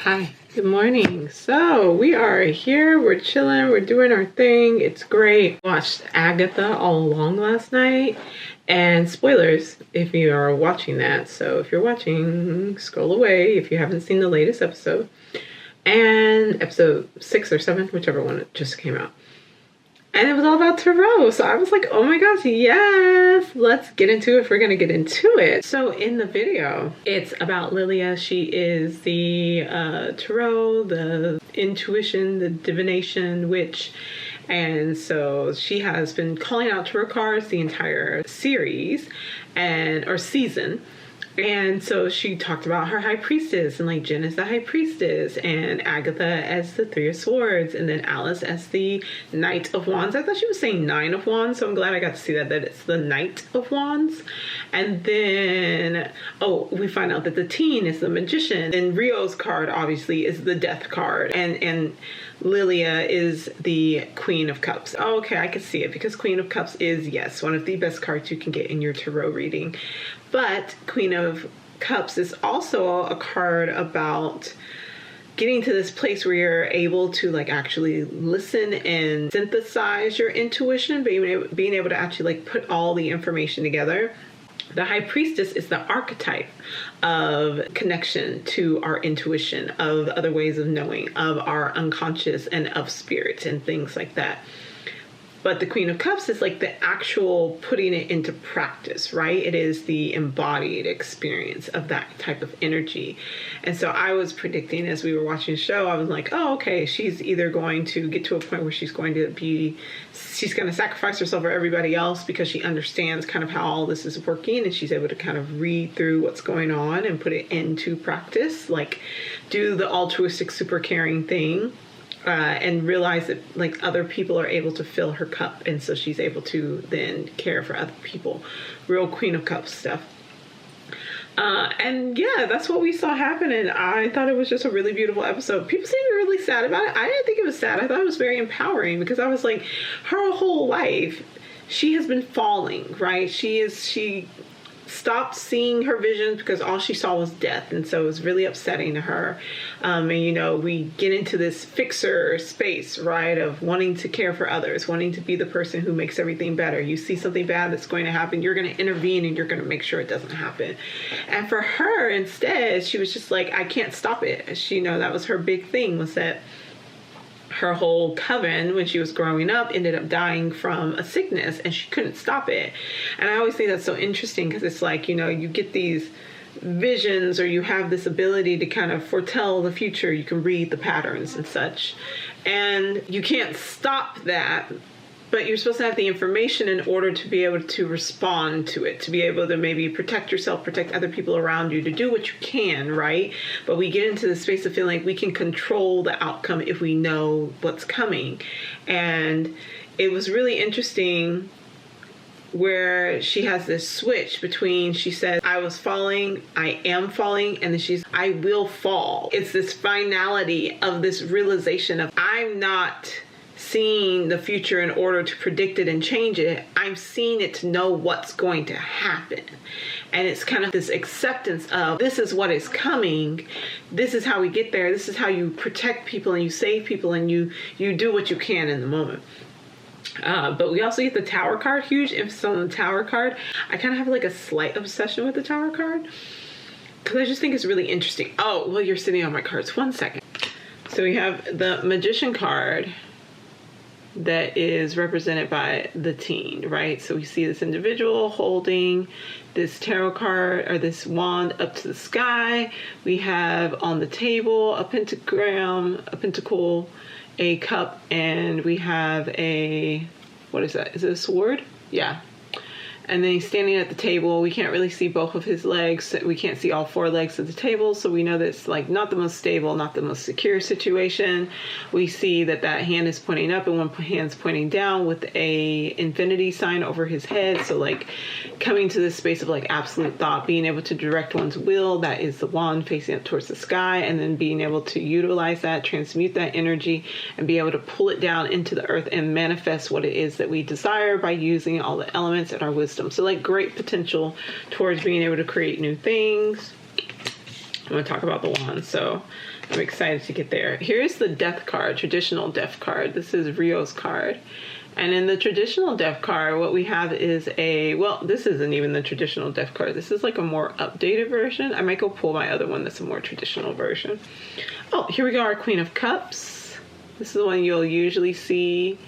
Hi, good morning. So we are here, we're chilling, we're doing our thing. It's great. Watched Agatha All Along last night. And spoilers if you are watching that. So if you're watching, scroll away if you haven't seen the latest episode. And episode 6 or 7, whichever one just came out. And it was all about tarot. So I was like, oh my gosh, yes, let's get into it if we're going to get into it. So in the video, it's about Lilia. She is the tarot, the intuition, the divination witch. And so she has been calling out tarot cards the entire series or season. And so she talked about her High Priestess, and like Jen is the High Priestess, and Agatha as the Three of Swords, and then Alice as the Knight of Wands. I thought she was saying Nine of Wands, so I'm glad I got to see that it's the Knight of Wands. And then, we find out that the teen is the Magician, and Rio's card obviously is the Death card, and Lilia is the Queen of Cups. Okay, I can see it, because Queen of Cups is, yes, one of the best cards you can get in your tarot reading. But Queen of Cups is also a card about getting to this place where you're able to like actually listen and synthesize your intuition, being able to actually like put all the information together. The High Priestess is the archetype of connection to our intuition, of other ways of knowing, of our unconscious and of spirit and things like that. But the Queen of Cups is like the actual putting it into practice, right? It is the embodied experience of that type of energy. And so I was predicting as we were watching the show, I was like, oh, okay, she's either going to get to a point where she's going to sacrifice herself for everybody else because she understands kind of how all this is working, and she's able to kind of read through what's going on and put it into practice, like do the altruistic, super caring thing. And realize that like other people are able to fill her cup, and so she's able to then care for other people. Real Queen of Cups stuff. And yeah, that's what we saw happen, and I thought it was just a really beautiful episode. People seem to be really sad about it. I didn't think it was sad. I thought it was very empowering, because I was like, her whole life she has been falling, right? She stopped seeing her visions because all she saw was death, and so it was really upsetting to her. And we get into this fixer space, right, of wanting to care for others, wanting to be the person who makes everything better. You see something bad that's going to happen, you're going to intervene and you're going to make sure it doesn't happen. And for her, instead, she was just like, I can't stop it. That was her big thing, was that her whole coven, when she was growing up, ended up dying from a sickness, and she couldn't stop it. And I always think that's so interesting, because it's like, you get these visions, or you have this ability to kind of foretell the future. You can read the patterns and such, and you can't stop that. But you're supposed to have the information in order to be able to respond to it, to be able to maybe protect yourself, protect other people around you, to do what you can, right? But we get into the space of feeling like we can control the outcome if we know what's coming. And it was really interesting where she has this switch between, she said, I was falling, I am falling, and then I will fall. It's this finality of this realization of, I'm not seeing the future in order to predict it and change it. I'm seeing it to know what's going to happen. And it's kind of this acceptance of, this is what is coming. This is how we get there. This is how you protect people and you save people, and you do what you can in the moment. But we also get the Tower card, huge emphasis on the Tower card. I kind of have like a slight obsession with the Tower card, because I just think it's really interesting. Oh, well, you're sitting on my cards. 1 second. So we have the Magician card that is represented by the teen, right? So we see this individual holding this tarot card, or this wand, up to the sky. We have on the table a pentagram, a pentacle, a cup, and we have what is that? Is it a sword? Yeah. And then he's standing at the table. We can't really see both of his legs. We can't see all 4 legs of the table. So we know that it's like not the most stable, not the most secure situation. We see that hand is pointing up and one hand's pointing down with a infinity sign over his head. So like coming to this space of like absolute thought, being able to direct one's will. That is the wand facing up towards the sky, and then being able to utilize that, transmute that energy, and be able to pull it down into the earth and manifest what it is that we desire by using all the elements and our wisdom. So like great potential towards being able to create new things. I'm going to talk about the wands, so I'm excited to get there. Here's the death card, traditional death card. This is Rio's card. And in the traditional death card, what we have is this isn't even the traditional death card. This is like a more updated version. I might go pull my other one that's a more traditional version. Oh, here we go, our Queen of Cups. This is the one you'll usually see.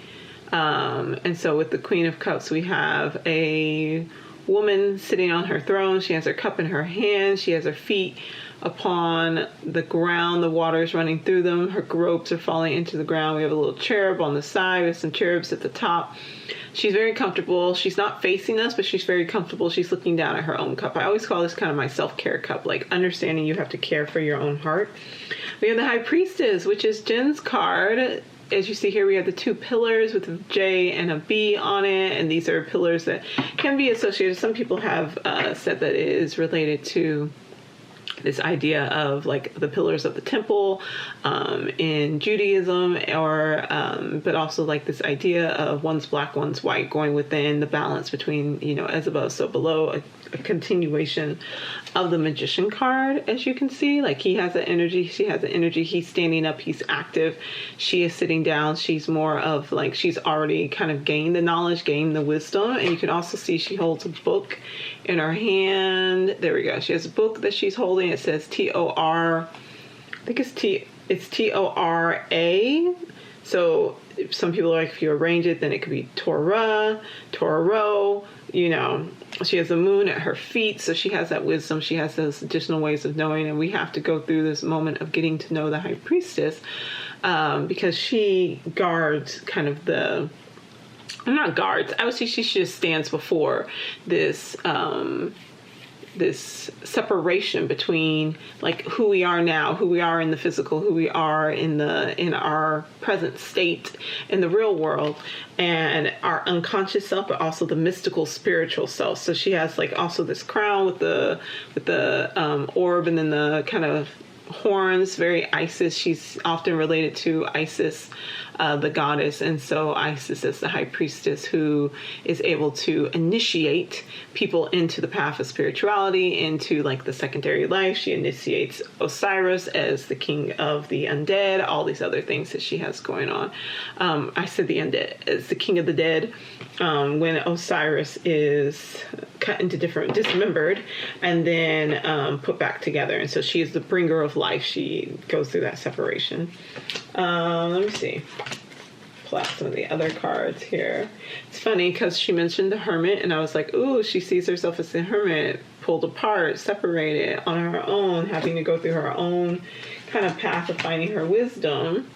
And so with the Queen of Cups, we have a woman sitting on her throne. She has her cup in her hand. She has her feet upon the ground. The water is running through them. Her robes are falling into the ground. We have a little cherub on the side. We have some cherubs at the top. She's very comfortable. She's not facing us, but she's very comfortable. She's looking down at her own cup. I always call this kind of my self-care cup, like understanding you have to care for your own heart. We have the High Priestess, which is Jen's card. As you see here, we have the two pillars with a J and a B on it, and these are pillars that can be associated. Some people have said that it is related to this idea of like the pillars of the temple in Judaism, or but also like this idea of one's black, one's white, going within the balance between, as above, so below, a continuation of the Magician card. As you can see, like he has the energy, she has the energy, he's standing up, he's active, she is sitting down, she's more of like, she's already kind of gained the knowledge, gained the wisdom. And you can also see she holds a book in her hand. There we go. She has a book that she's holding. It says T-O-R, I think it's T-O-R-A. So some people are like, if you arrange it, then it could be Torah, Toro, She has the moon at her feet, so she has that wisdom. She has those additional ways of knowing, and we have to go through this moment of getting to know the High Priestess because she guards kind of not guards. I would say she just stands before this this separation between like who we are now, who we are in the physical, who we are in our present state in the real world, and our unconscious self, but also the mystical spiritual self. So she has like also this crown with the orb, and then the kind of horns, very Isis. She's often related to Isis, the goddess. And so Isis is the High Priestess who is able to initiate people into the path of spirituality, into like the secondary life. She initiates Osiris as the king of the undead, all these other things that she has going on. I said the undead as the king of the dead, when Osiris is cut into dismembered and then put back together. And so she is the bringer of life. She goes through that separation. Let me see. Pull out some of the other cards here. It's funny because she mentioned the hermit, and I was like, ooh, she sees herself as the hermit, pulled apart, separated on her own, having to go through her own kind of path of finding her wisdom.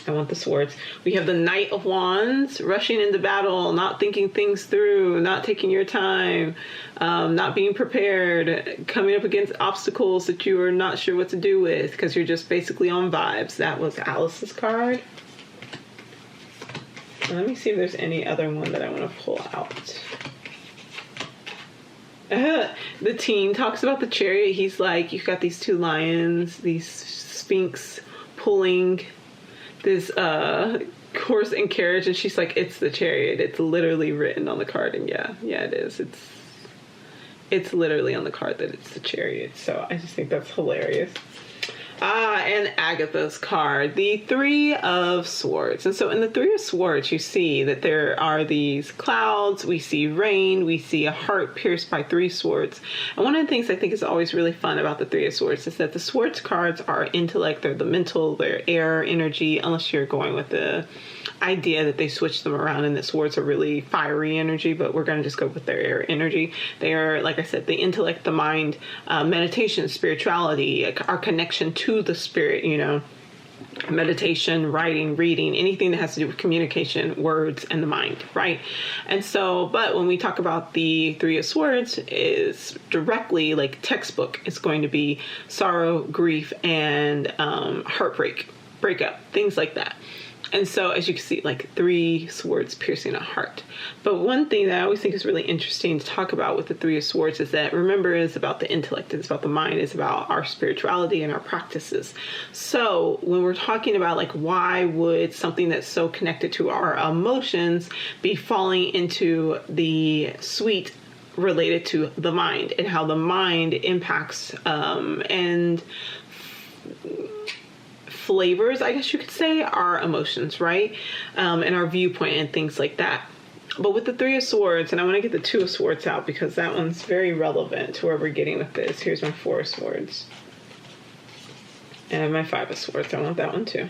I want the swords. We have the Knight of Wands, rushing into battle, not thinking things through, not taking your time, not being prepared, coming up against obstacles that you are not sure what to do with because you're just basically on vibes. That was Alice's card. Let me see if there's any other one that I want to pull out. The teen talks about the chariot. He's like, you've got these two lions, these sphinx pulling this horse and carriage, and she's like, it's the chariot. It's literally written on the card, and yeah, it is. It's literally on the card that it's the chariot. So I just think that's hilarious. And Agatha's card, the Three of Swords. And so in the Three of Swords, you see that there are these clouds, we see rain, we see a heart pierced by three swords. And one of the things I think is always really fun about the Three of Swords is that the swords cards are intellect, they're the mental, they're air energy, unless you're going with the idea that they switch them around and the swords are really fiery energy, but we're going to just go with their air energy. They are, like I said, the intellect, the mind, meditation, spirituality, our connection to the spirit, meditation, writing, reading, anything that has to do with communication, words, and the mind, right? And so, but when we talk about the Three of Swords, is directly like textbook, it's going to be sorrow, grief, and heartbreak, breakup, things like that. And so, as you can see, like three swords piercing a heart. But one thing that I always think is really interesting to talk about with the Three of Swords is that, remember, it's about the intellect, it's about the mind, it's about our spirituality and our practices. So when we're talking about like, why would something that's so connected to our emotions be falling into the sweet related to the mind and how the mind impacts and flavors, I guess you could say, our emotions, right? And our viewpoint and things like that. But with the Three of Swords, and I want to get the Two of Swords out because that one's very relevant to where we're getting with this. Here's my Four of Swords. And my Five of Swords. I want that one too.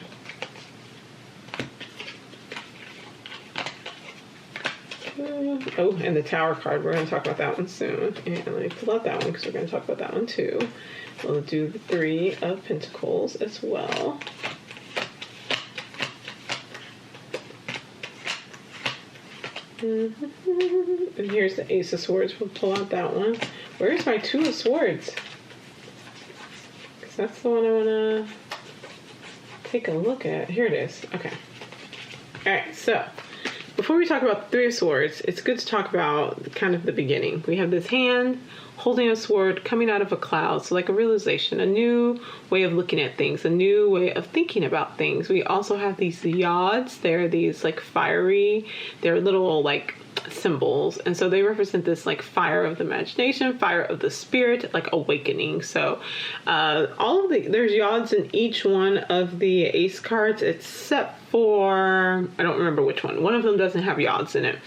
Oh, and the Tower card. We're going to talk about that one soon. And let me pull out that one because we're going to talk about that one too. We'll do the Three of Pentacles as well. And here's the Ace of Swords. We'll pull out that one. Where's my Two of Swords? Because that's the one I want to take a look at. Here it is. Okay. Alright, so before we talk about the Three of Swords, it's good to talk about kind of the beginning. We have this hand holding a sword coming out of a cloud. So like a realization, a new way of looking at things, a new way of thinking about things. We also have these yods. They're these like fiery, they're little like symbols. And so they represent this like fire of the imagination, fire of the spirit, like awakening. So there's yods in each one of the ace cards except for, I don't remember which one. One of them doesn't have yods in it.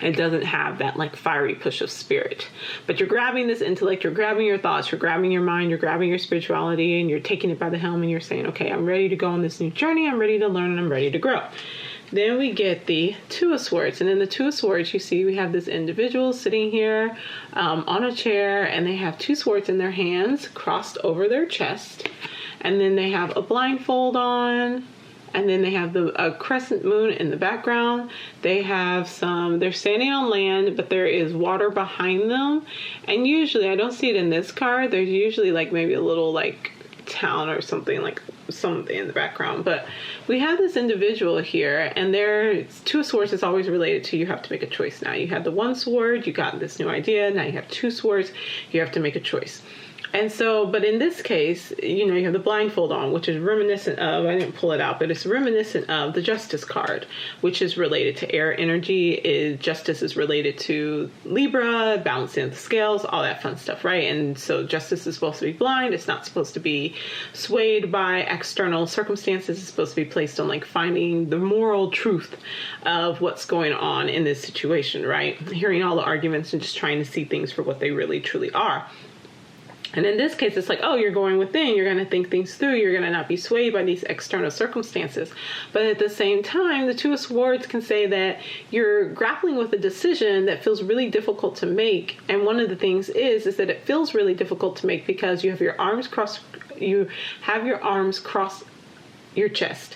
It doesn't have that like fiery push of spirit, but you're grabbing this intellect, you're grabbing your thoughts, you're grabbing your mind, you're grabbing your spirituality, and you're taking it by the helm and you're saying, okay, I'm ready to go on this new journey. I'm ready to learn and I'm ready to grow. Then we get the Two of Swords. And in the Two of Swords, you see we have this individual sitting here on a chair, and they have two swords in their hands crossed over their chest. And then they have a blindfold on. And then they have a crescent moon in the background. They have they're standing on land, but there is water behind them. And usually, I don't see it in this card, there's usually like maybe a little like town or something in the background. But we have this individual here, and their Two of Swords is always related to you have to make a choice now. You had the one sword, you got this new idea, now you have two swords, you have to make a choice. And so, but in this case, you have the blindfold on, which is reminiscent of, I didn't pull it out, but it's reminiscent of the Justice card, which is related to air energy. Justice is related to Libra, balancing the scales, all that fun stuff, right? And so Justice is supposed to be blind. It's not supposed to be swayed by external circumstances. It's supposed to be placed on like finding the moral truth of what's going on in this situation, right? Hearing all the arguments and just trying to see things for what they really truly are. And in this case, it's like, oh, you're going within, you're going to think things through, you're going to not be swayed by these external circumstances. But at the same time, the Two of Swords can say that you're grappling with a decision that feels really difficult to make. And one of the things is that it feels really difficult to make because you have your arms cross your chest.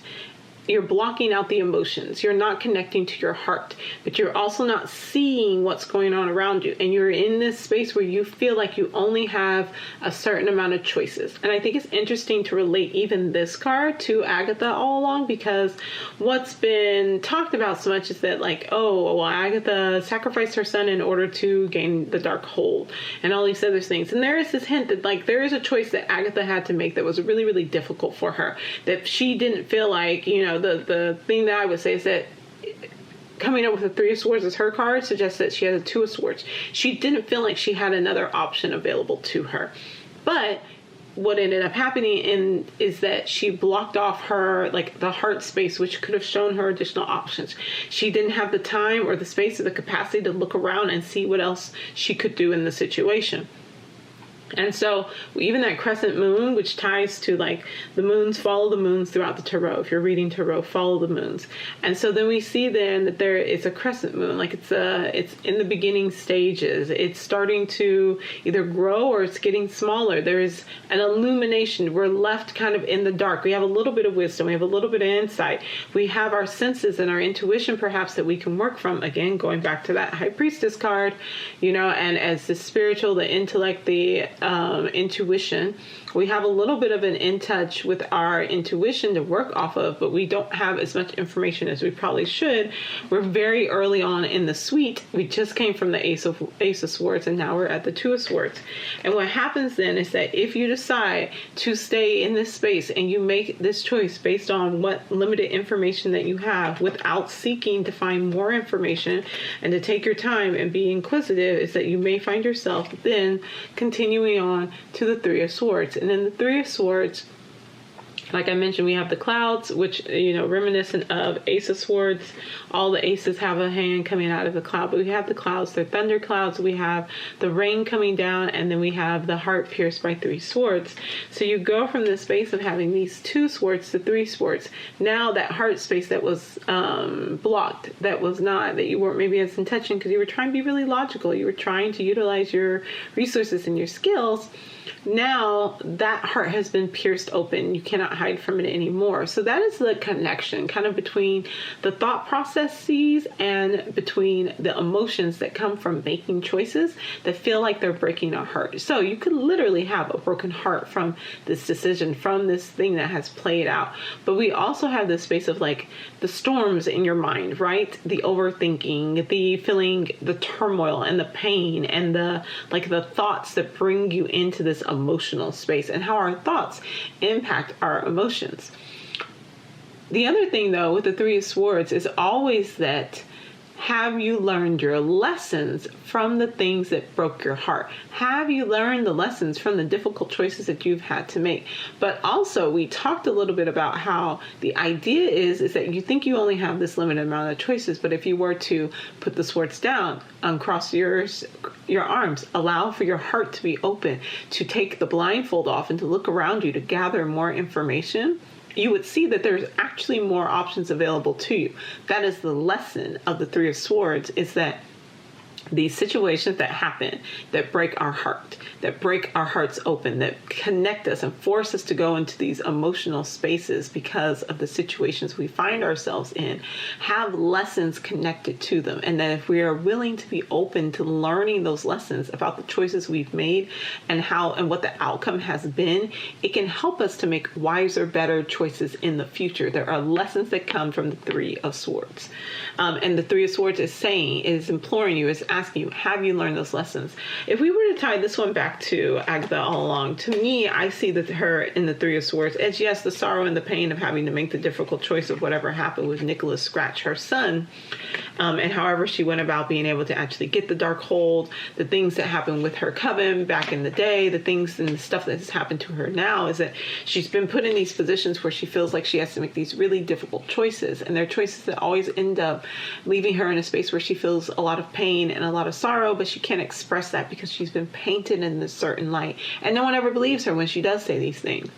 You're blocking out the emotions. You're not connecting to your heart, but you're also not seeing what's going on around you. And you're in this space where you feel like you only have a certain amount of choices. And I think it's interesting to relate even this card to Agatha All Along, because what's been talked about so much is that like, oh, well, Agatha sacrificed her son in order to gain the dark hold and all these other things. And there is this hint that like there is a choice that Agatha had to make that was really, really difficult for her, that she didn't feel like, the thing that I would say is that coming up with a Three of Swords as her card suggests that she has a Two of Swords. She didn't feel like she had another option available to her. But what ended up happening is that she blocked off her, like the heart space, which could have shown her additional options. She didn't have the time or the space or the capacity to look around and see what else she could do in the situation. And so even that crescent moon, which ties to like the moons, follow the moons throughout the tarot. If you're reading tarot, follow the moons. And so then we see then that there is a crescent moon, like it's in the beginning stages. It's starting to either grow or it's getting smaller. There's an illumination. We're left kind of in the dark. We have a little bit of wisdom. We have a little bit of insight. We have our senses and our intuition perhaps that we can work from. Again, going back to that High Priestess card, and as the spiritual, the intellect, the intuition. We have a little bit of an in touch with our intuition to work off of, but we don't have as much information as we probably should. We're very early on in the suite. We just came from the Ace of Swords, and now we're at the Two of Swords. And what happens then is that if you decide to stay in this space and you make this choice based on what limited information that you have without seeking to find more information and to take your time and be inquisitive, is that you may find yourself then continuing on to the Three of Swords. And in the Three of Swords, like I mentioned, we have the clouds, which, reminiscent of Ace of Swords. All the aces have a hand coming out of the cloud, but we have the clouds. They're thunder clouds. We have the rain coming down, and then we have the heart pierced by three swords. So you go from the space of having these two swords to three swords. Now that heart space that was blocked, that you weren't maybe as in touch because you were trying to be really logical. You were trying to utilize your resources and your skills. Now that heart has been pierced open. You cannot hide from it anymore. So that is the connection kind of between the thought processes and between the emotions that come from making choices that feel like they're breaking our heart. So you could literally have a broken heart from this decision, from this thing that has played out. But we also have this space of like the storms in your mind, right? The overthinking, the feeling, the turmoil and the pain and the thoughts that bring you into this emotional space, and how our thoughts impact our emotions. The other thing, though, with the Three of Swords is always that, have you learned your lessons from the things that broke your heart? Have you learned the lessons from the difficult choices that you've had to make? But also, we talked a little bit about how the idea is that you think you only have this limited amount of choices, but if you were to put the swords down, uncross your arms, allow for your heart to be open, to take the blindfold off and to look around you to gather more information, you would see that there's actually more options available to you. That is the lesson of the Three of Swords, is that these situations that happen, that break our heart, that break our hearts open, that connect us and force us to go into these emotional spaces because of the situations we find ourselves in, have lessons connected to them. And that if we are willing to be open to learning those lessons about the choices we've made and what the outcome has been, it can help us to make wiser, better choices in the future. There are lessons that come from the Three of Swords. And the Three of Swords is imploring you, is asking you, have you learned those lessons? If we were to tie this one back to Agatha All Along, to me, I see that her in the Three of Swords as, yes, the sorrow and the pain of having to make the difficult choice of whatever happened with Nicholas Scratch, her son, and however she went about being able to actually get the dark hold, the things that happened with her coven back in the day, the things and the stuff that has happened to her now, is that she's been put in these positions where she feels like she has to make these really difficult choices, and they're choices that always end up leaving her in a space where she feels a lot of pain and a lot of sorrow, but she can't express that because she's been painted in this certain light, and no one ever believes her when she does say these things.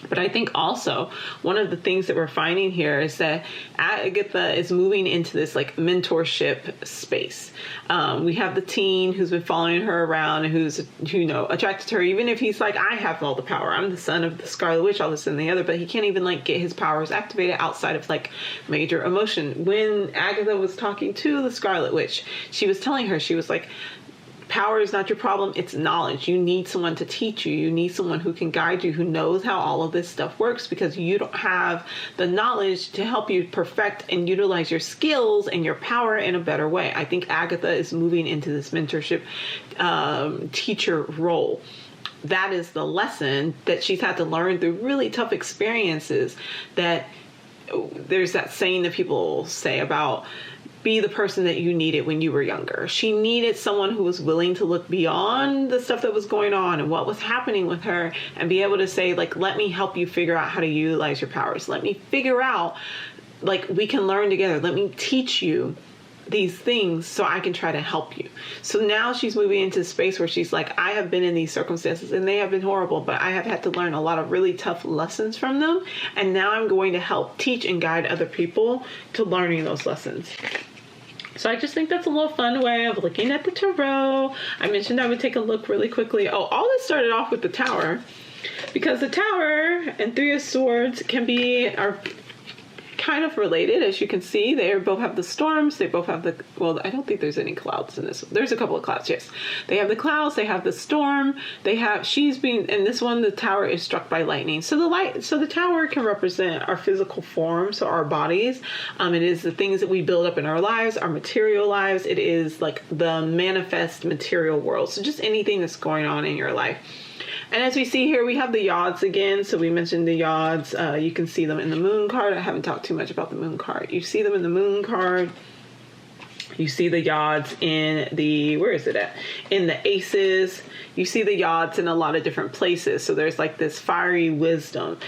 But I think also one of the things that we're finding here is that Agatha is moving into this like mentorship space. We have the teen who's been following her around and who's, attracted to her, even if he's like, I have all the power. I'm the son of the Scarlet Witch, all this and the other, but he can't even like get his powers activated outside of like major emotion. When Agatha was talking to the Scarlet Witch, she was telling her, she was like, power is not your problem, it's knowledge. You need someone to teach you. You need someone who can guide you, who knows how all of this stuff works, because you don't have the knowledge to help you perfect and utilize your skills and your power in a better way. I think Agatha is moving into this mentorship teacher role. That is the lesson that she's had to learn through really tough experiences. That there's that saying that people say about, be the person that you needed when you were younger. She needed someone who was willing to look beyond the stuff that was going on and what was happening with her and be able to say, like, let me help you figure out how to utilize your powers. Let me figure out, like, we can learn together. Let me teach you these things so I can try to help you. So now she's moving into a space where she's like, I have been in these circumstances and they have been horrible, but I have had to learn a lot of really tough lessons from them. And now I'm going to help teach and guide other people to learning those lessons. So I just think that's a little fun way of looking at the tarot. I mentioned I would take a look really quickly. Oh, all this started off with the Tower, because the Tower and Three of Swords are kind kind of related, as you can see. They both have the storms. They both have well, I don't think there's any clouds in this. There's a couple of clouds, yes. They have the clouds. They have the storm. In this one, the tower is struck by lightning. So the tower can represent our physical form, so our bodies. It is the things that we build up in our lives, our material lives. It is like the manifest material world. So just anything that's going on in your life. And as we see here, we have the yods again. So we mentioned the yods. You can see them in the moon card. I haven't talked too much about the moon card. You see them in the moon card. You see the yods in where is it at? In the aces. You see the yods in a lot of different places. So there's like this fiery wisdom.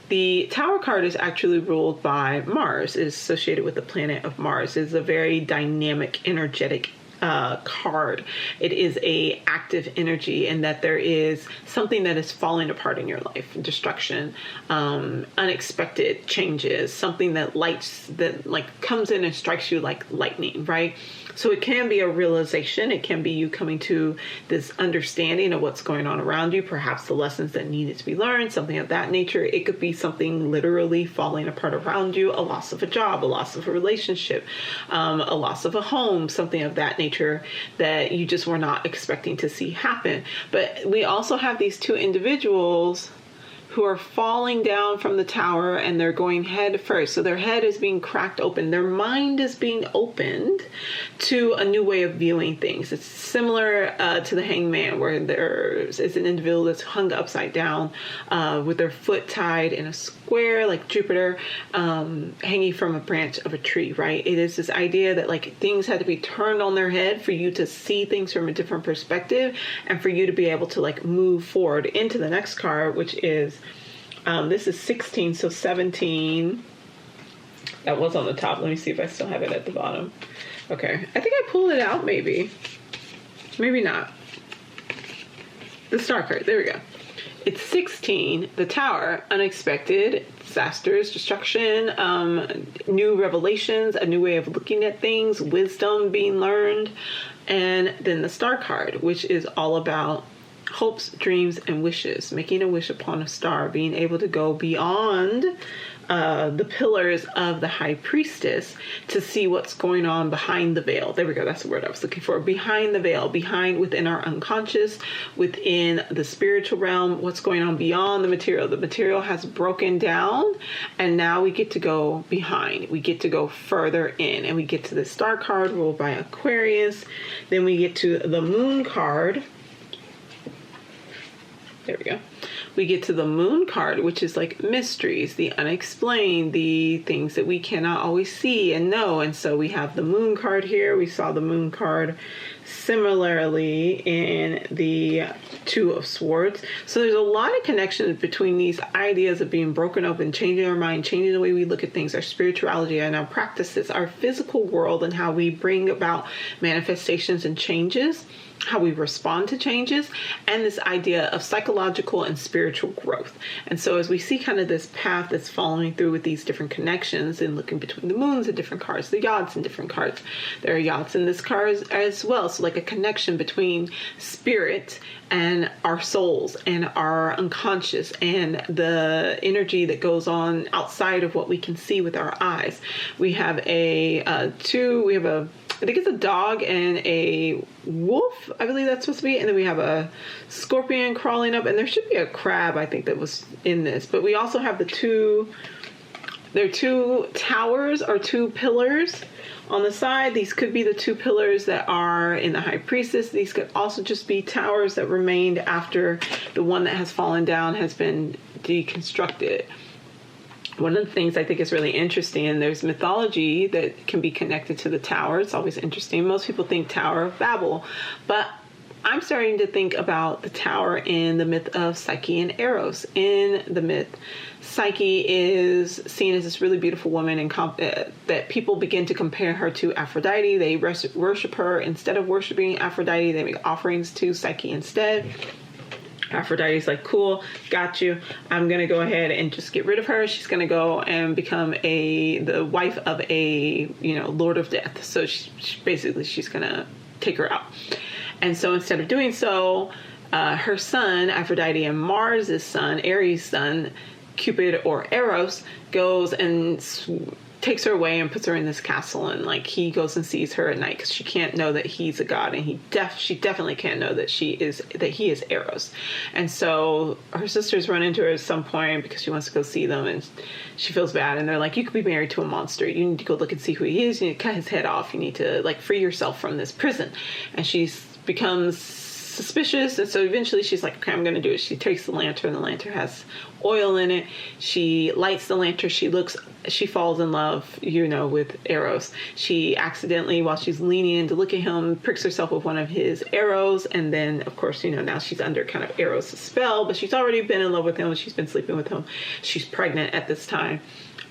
The tower card is actually ruled by Mars. It is associated with the planet of Mars. It is a very dynamic, energetic card. It is a active energy, in that there is something that is falling apart in your life, destruction, unexpected changes, something that comes in and strikes you like lightning, right? So it can be a realization. It can be you coming to this understanding of what's going on around you, perhaps the lessons that needed to be learned, something of that nature. It could be something literally falling apart around you, a loss of a job, a loss of a relationship, a loss of a home, something of that nature that you just were not expecting to see happen. But we also have these two individuals who are falling down from the tower, and they're going head first. So their head is being cracked open. Their mind is being opened to a new way of viewing things. It's similar to the hangman, where there's an individual that's hung upside down with their foot tied in a square like Jupiter, hanging from a branch of a tree, right? It is this idea that like things had to be turned on their head for you to see things from a different perspective, and for you to be able to like move forward into the next card, which is this is 16, so 17. That was on the top. Let me see if I still have it at the bottom. Okay, I think I pulled it out, maybe not. The star card, there we go. It's 16, the tower, unexpected, disasters, destruction, new revelations, a new way of looking at things, wisdom being learned, and then the star card, which is all about hopes, dreams, and wishes, making a wish upon a star, being able to go beyond the pillars of the High Priestess to see what's going on behind the veil. There we go. That's the word I was looking for. Behind the veil, within our unconscious, within the spiritual realm, what's going on beyond the material. The material has broken down, and now we get to go behind. We get to go further in, and we get to the star card ruled by Aquarius. Then we get to the moon card. There we go. We get to the moon card, which is like mysteries, the unexplained, the things that we cannot always see and know. And so we have the moon card here. We saw the moon card similarly in the Two of Swords. So there's a lot of connections between these ideas of being broken open, changing our mind, changing the way we look at things, our spirituality and our practices, our physical world, and how we bring about manifestations and changes, how we respond to changes, and this idea of psychological and spiritual growth. And so as we see kind of this path that's following through with these different connections and looking between the moons and different cards, the yachts and different cards, there are yachts in this card as well. So like a connection between spirit and our souls and our unconscious and the energy that goes on outside of what we can see with our eyes. We have I think it's a dog and a wolf, I believe that's supposed to be. And then we have a scorpion crawling up, and there should be a crab, I think, that was in this. But we also have there are two towers or two pillars on the side. These could be the two pillars that are in the High Priestess. These could also just be towers that remained after the one that has fallen down has been deconstructed. One of the things I think is really interesting, and there's mythology that can be connected to the tower. It's always interesting. Most people think Tower of Babel, but I'm starting to think about the tower in the myth of Psyche and Eros. In the myth, Psyche is seen as this really beautiful woman, and that people begin to compare her to Aphrodite. They worship her. Instead of worshiping Aphrodite, they make offerings to Psyche instead. Aphrodite's like, cool, got you. I'm going to go ahead and just get rid of her. She's going to go and become the wife of a, Lord of Death. So she's going to take her out. And so instead of doing so, her son, Aphrodite, and Mars' son, Ares' son, Cupid or Eros goes and takes her away and puts her in this castle, and like he goes and sees her at night because she can't know that he's a god, and she definitely can't know that he is Eros. And so her sisters run into her at some point because she wants to go see them, and she feels bad, and they're like, you could be married to a monster, you need to go look and see who he is, you need to cut his head off, you need to like free yourself from this prison. And she becomes suspicious, and so eventually she's like, okay, I'm gonna do it. She takes the lantern has oil in it, she lights the lantern, she falls in love, with Eros. She accidentally, while she's leaning in to look at him, pricks herself with one of his arrows, and then of course, now she's under kind of Eros' spell, but she's already been in love with him, she's been sleeping with him, she's pregnant at this time.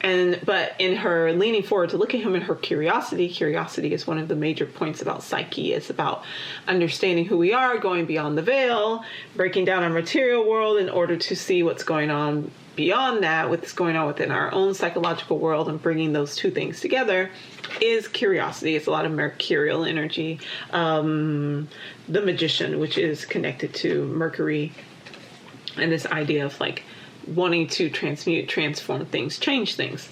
But in her leaning forward to look at him, and her curiosity is one of the major points about Psyche. It's about understanding who we are, going beyond the veil, breaking down our material world in order to see what's going on beyond that, what's going on within our own psychological world, and bringing those two things together is curiosity. It's a lot of mercurial energy. The Magician, which is connected to Mercury, and this idea of like wanting to transmute, transform things, change things.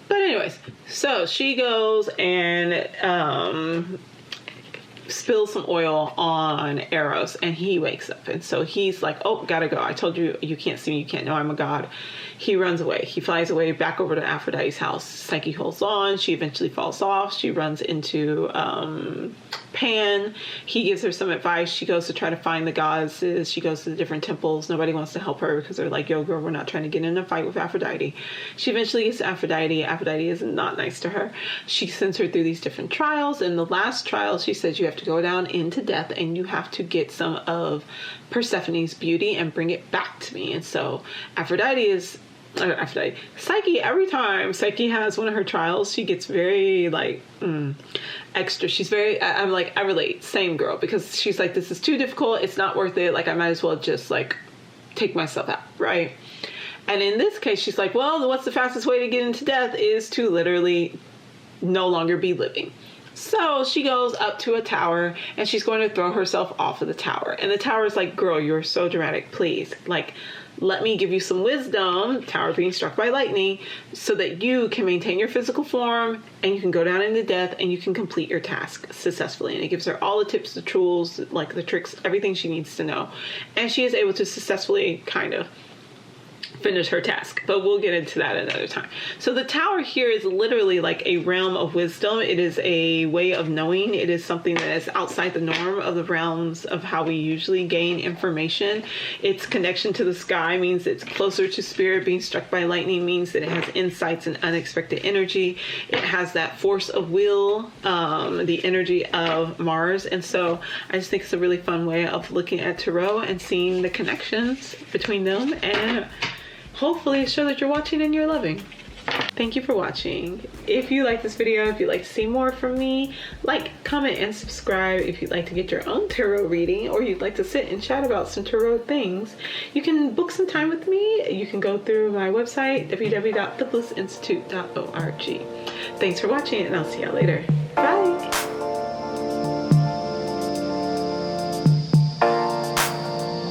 But anyways, so she goes and spills some oil on Eros, and he wakes up, and so he's like, oh, gotta go, I told you, you can't see me, you can't know I'm a god. He runs away, he flies away back over to Aphrodite's house. Psyche holds on, she eventually falls off, she runs into Pan, he gives her some advice, she goes to try to find the goddesses, she goes to the different temples, nobody wants to help her because they're like, yo girl, we're not trying to get in a fight with Aphrodite. She eventually gets to Aphrodite is not nice to her, she sends her through these different trials, and the last trial she says you have to go down into death and you have to get some of Persephone's beauty and bring it back to me. And so Psyche, every time Psyche has one of her trials, she gets very like extra. She's very, I'm like, I relate, same girl, because she's like, this is too difficult, it's not worth it, like I might as well just like take myself out, right? And in this case, she's like, well, what's the fastest way to get into death is to literally no longer be living. So she goes up to a tower and she's going to throw herself off of the tower. And the tower is like, girl, you're so dramatic. Please, like, let me give you some wisdom, tower being struck by lightning, so that you can maintain your physical form and you can go down into death and you can complete your task successfully. And it gives her all the tips, the tools, like the tricks, everything she needs to know. And she is able to successfully kind of finish her task, but we'll get into that another time. So the tower here is literally like a realm of wisdom. It is a way of knowing. It is something that is outside the norm of the realms of how we usually gain information. Its connection to the sky means it's closer to spirit. Being struck by lightning means that it has insights and unexpected energy. It has that force of will, the energy of Mars. And so I just think it's a really fun way of looking at tarot and seeing the connections between them, and hopefully show that you're watching and you're loving. Thank you for watching. If you like this video, if you'd like to see more from me, like, comment, and subscribe. If you'd like to get your own tarot reading, or you'd like to sit and chat about some tarot things, you can book some time with me. You can go through my website, www.theblissinstitute.org. Thanks for watching, and I'll see y'all later. Bye.